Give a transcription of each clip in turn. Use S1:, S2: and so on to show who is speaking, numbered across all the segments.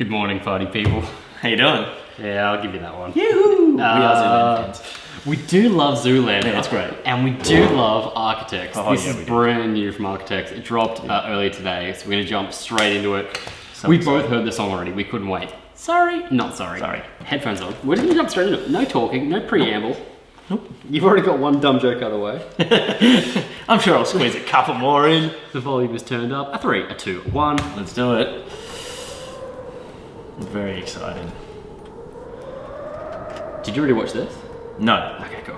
S1: Good morning, party people.
S2: How you doing?
S1: Yeah, I'll give you that one.
S2: Yoo-hoo! We are Zoolander fans.
S1: We do love Zoolander.
S2: Yeah, it's great.
S1: And we do love Architects.
S2: Oh,
S1: This
S2: yeah,
S1: is
S2: we do.
S1: brand new from Architects. It dropped earlier today, so we're going to jump straight into it.
S2: So
S1: we
S2: excited.
S1: both heard the song already. We couldn't wait. Sorry. Not sorry.
S2: Sorry.
S1: Headphones on. We're just going to jump straight into it. No talking, no preamble.
S2: Nope.
S1: You've already got one dumb joke out of the way.
S2: I'm sure I'll squeeze a couple more in.
S1: The volume is turned up. A 3, a 2, a 1.
S2: Let's do it. Very exciting.
S1: Did you already watch this?
S2: No.
S1: Okay, cool.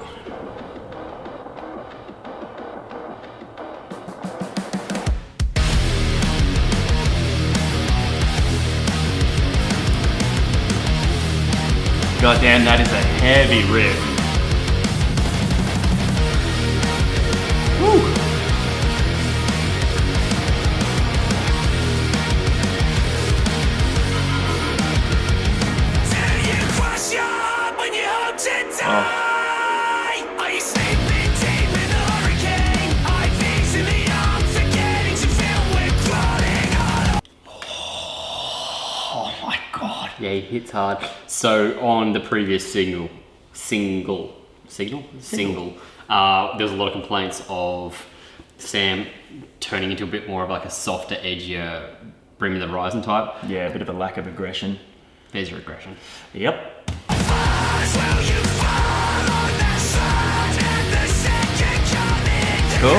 S2: God damn, that is a heavy riff. Woo. Oh my god.
S1: Yeah, he hits hard. So on the previous single, there was a lot of complaints of Sam turning into a bit more of like a softer, edgier, Bring Me the Horizon type.
S2: Yeah, a bit of a lack of aggression.
S1: There's your aggression.
S2: Yep. Cool.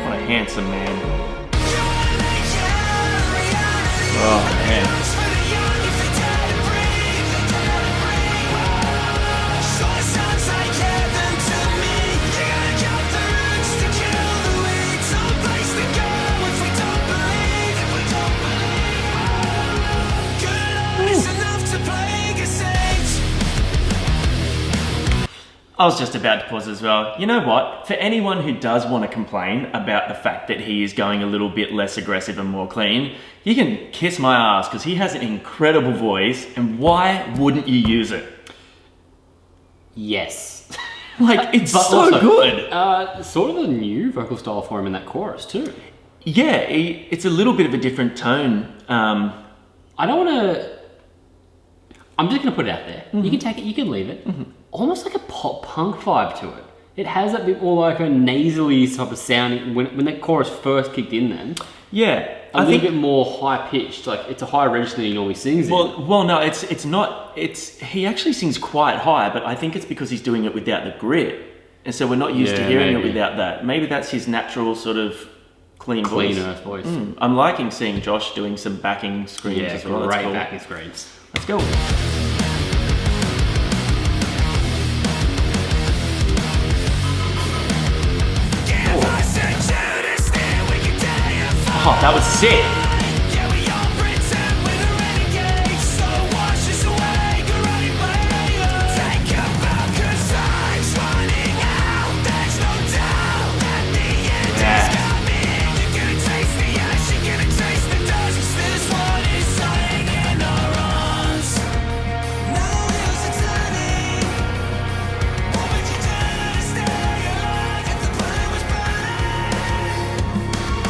S2: What a handsome man. Oh man. I was just about to pause as well. You know what? For anyone who does want to complain about the fact that he is going a little bit less aggressive and more clean, you can kiss my ass because he has an incredible voice, and why wouldn't you use it?
S1: Yes.
S2: Like, it's
S1: But
S2: so
S1: also,
S2: good.
S1: Sort of a new vocal style for him in that chorus too.
S2: Yeah, it's a little bit of a different tone.
S1: I don't want to... I'm just going to put it out there. You can take it, you can leave it. Almost like a pop punk vibe to it. It has that bit more like a nasally type of sounding. When that chorus first kicked in then,
S2: Yeah.
S1: a little bit more high pitched. Like it's a higher register than he normally sings in.
S2: Well, no, it's not. He actually sings quite high, but I think it's because he's doing it without the grit, and so we're not used to hearing it without that. Maybe that's his natural sort of clean
S1: earth voice.
S2: I'm liking seeing Josh doing some backing screams as well.
S1: Great
S2: That's cool.
S1: backing screams.
S2: Let's go. Oh, that was sick.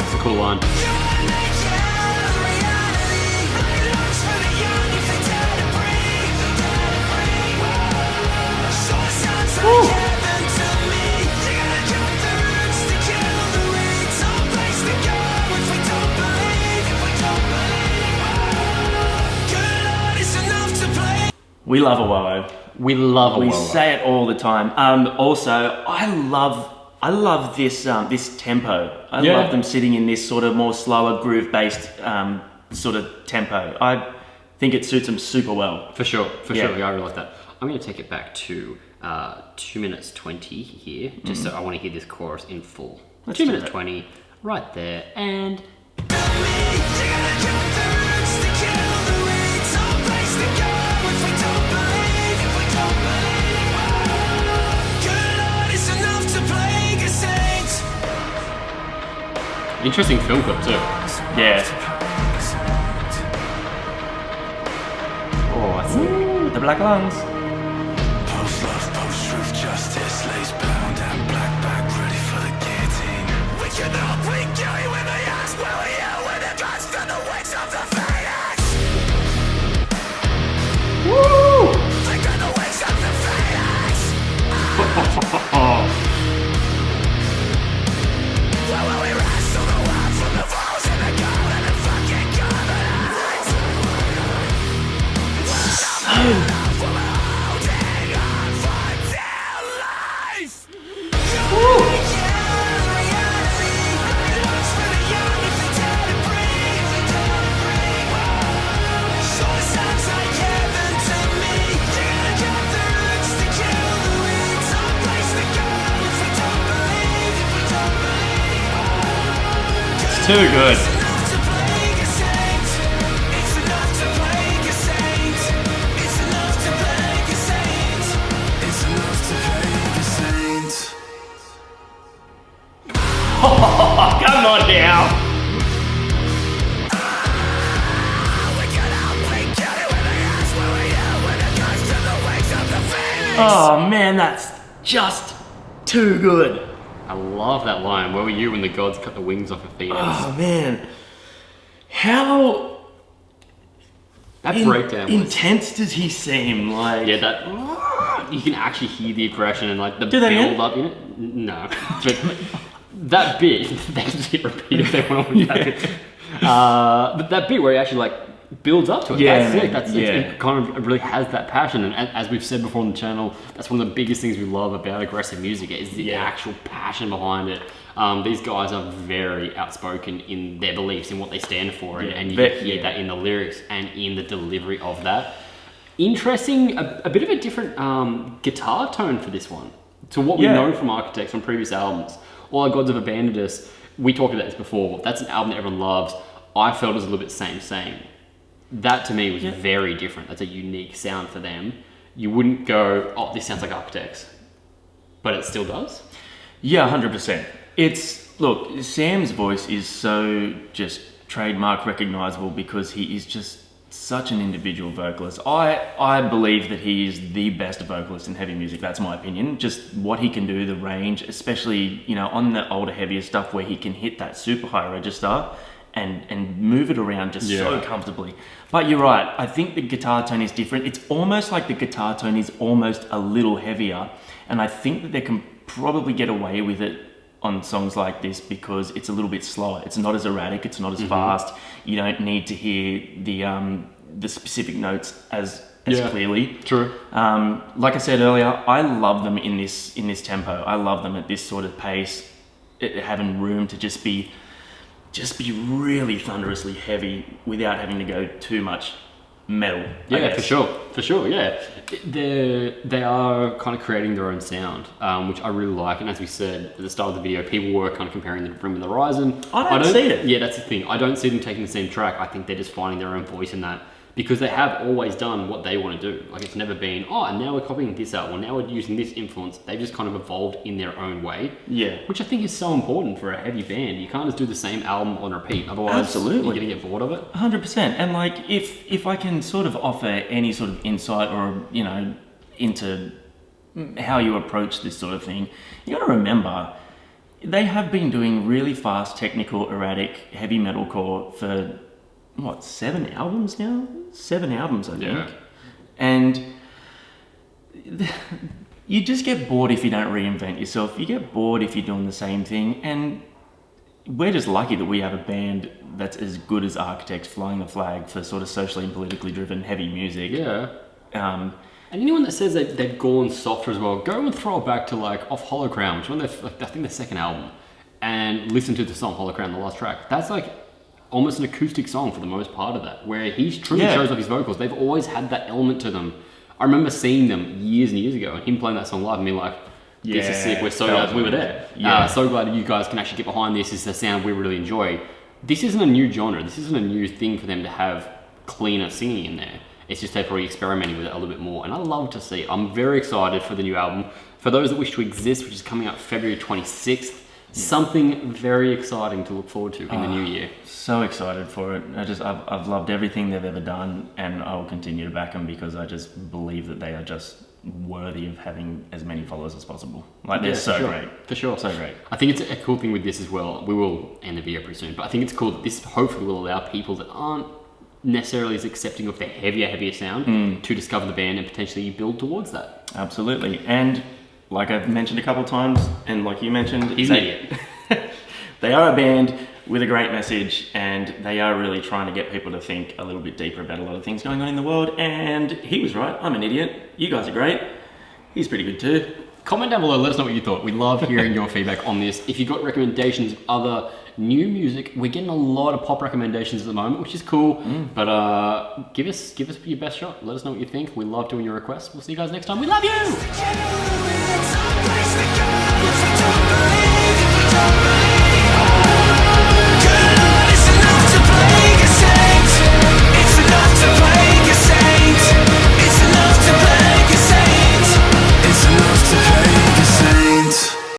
S1: It's a cool line.
S2: We love a whoa.
S1: We love a
S2: We
S1: whoa-whoa.
S2: say it all the time. Also, I love this this tempo. I love them sitting in this sort of more slower groove-based sort of tempo. I think it suits them super well.
S1: For sure.
S2: Yeah.
S1: Yeah, I really like that. I'm going to take it back to 2 minutes 20 here, just so I want to hear this chorus in full.
S2: Let's
S1: 2
S2: do
S1: minutes
S2: that.
S1: 20, right there, and... Interesting film clip too.
S2: Yeah. Oh, I see. The black lungs.
S3: Post love, post truth, justice lays bound and black bag ready for the guillotine. We cannot bring Gary when they ask where we are when the guns from the wings of the phoenix.
S2: Woo!
S3: Think on the wings of the phoenix. Where will we wrestle the world from the walls and the gold and the fucking covenant? We're holding on for dear life.
S2: It's too good. Come on now. Oh man, that's just too good.
S1: I love that line. Where were you when the gods cut the wings off a phoenix?
S2: Oh man, how
S1: That breakdown was...
S2: intense does he seem? Like,
S1: Yeah, that... You can actually hear the aggression and like the
S2: Do that
S1: build
S2: again?
S1: up in it. No. But that bit, they can just hit repeat if they want to watch that bit. But that bit where he actually like builds up to it,
S2: Yeah,
S1: that's
S2: man,
S1: it. That's
S2: yeah.
S1: it kind of really has that passion, and as we've said before on the channel, that's one of the biggest things we love about aggressive music is the
S2: Yeah.
S1: actual passion behind it. These guys are very outspoken in their beliefs in what they stand for,
S2: Yeah,
S1: and you
S2: but-
S1: can hear
S2: yeah.
S1: that in the lyrics and in the delivery of that. Interesting, a bit of a different guitar tone for this one to what we
S2: Yeah.
S1: know from Architects from previous albums. All Our Gods Have Abandoned Us, we talked about this before, that's an album that everyone loves. I felt it was a little bit same. That to me was very different. That's a unique sound for them. You wouldn't go, oh, this sounds like Architects, but it still does.
S2: Yeah, 100%. Look, Sam's voice is so just trademark recognizable because he is just such an individual vocalist. I believe that he is the best vocalist in heavy music. That's my opinion. Just what he can do, the range, especially, you know, on the older, heavier stuff where he can hit that super high register and move it around just so
S1: Yeah.
S2: comfortably. But you're right, I think the guitar tone is different. It's almost like the guitar tone is almost a little heavier, and I think that they can probably get away with it on songs like this because it's a little bit slower. It's not as erratic, it's not as fast. You don't need to hear the specific notes as
S1: Yeah.
S2: clearly.
S1: True.
S2: Like I said earlier, I love them in this tempo. I love them at this sort of pace, having room to just be really thunderously heavy without having to go too much metal. I
S1: Yeah,
S2: guess.
S1: for sure, yeah. They are kind of creating their own sound, which I really like. And as we said at the start of the video, people were kind of comparing them to Bring Me the Horizon.
S2: I don't see it.
S1: Yeah, that's the thing. I don't see them taking the same track. I think they're just finding their own voice in that because they have always done what they want to do. Like it's never been, oh, and now we're copying this out, or now we're using this influence. They've just kind of evolved in their own way.
S2: Yeah.
S1: Which I think is so important for a heavy band. You can't just do the same album on repeat. Otherwise,
S2: Absolutely.
S1: you're going to get bored of it.
S2: 100%. And like, if I can sort of offer any sort of insight or, you know, into how you approach this sort of thing, you got to remember, they have been doing really fast, technical, erratic, heavy metalcore for, what, 7 albums now? 7 albums, I think.
S1: Yeah.
S2: And you just get bored if you don't reinvent yourself. You get bored if you're doing the same thing. And we're just lucky that we have a band that's as good as Architects flying the flag for sort of socially and politically driven heavy music.
S1: Yeah.
S2: Um,
S1: And anyone that says they've gone softer as well, go and throw it back to like Off Holocrown, which is I think their second album, and listen to the song Holocrown, the last track. That's like almost an acoustic song for the most part of that, where he truly
S2: Yeah.
S1: shows off his vocals. They've always had that element to them. I remember seeing them years and years ago, and him playing that song live, and being like, "This is sick. We're so
S2: that
S1: glad
S2: was
S1: we were
S2: amazing.
S1: there.
S2: Yeah.
S1: So glad that you guys can actually get behind this. This is the sound we really enjoy." This isn't a new genre. This isn't a new thing for them to have cleaner singing in there. It's just they're probably experimenting with it a little bit more, and I love to see it. I'm very excited for the new album. For those that wish to exist, which is coming out February 26th, Something very exciting to look forward to in the new year.
S2: So excited for it. I've loved everything they've ever done, and I will continue to back them because I just believe that they are just worthy of having as many followers as possible. Like, they're so great.
S1: For sure.
S2: So great.
S1: I think it's a cool thing with this as well. We will end the video pretty soon, but I think it's cool that this hopefully will allow people that aren't necessarily as accepting of the heavier sound to discover the band and potentially build towards that.
S2: Absolutely. And like I've mentioned a couple of times, and like you mentioned,
S1: He's an idiot.
S2: They are a band with a great message, and they are really trying to get people to think a little bit deeper about a lot of things going on in the world. And he was right. I'm an idiot. You guys are great. He's pretty good too.
S1: Comment down below, let us know what you thought. We love hearing your feedback on this. If you've got recommendations of other new music, we're getting a lot of pop recommendations at the moment, which is cool. But give us your best shot. Let us know what you think. We love doing your requests. We'll see you guys next time. We love you!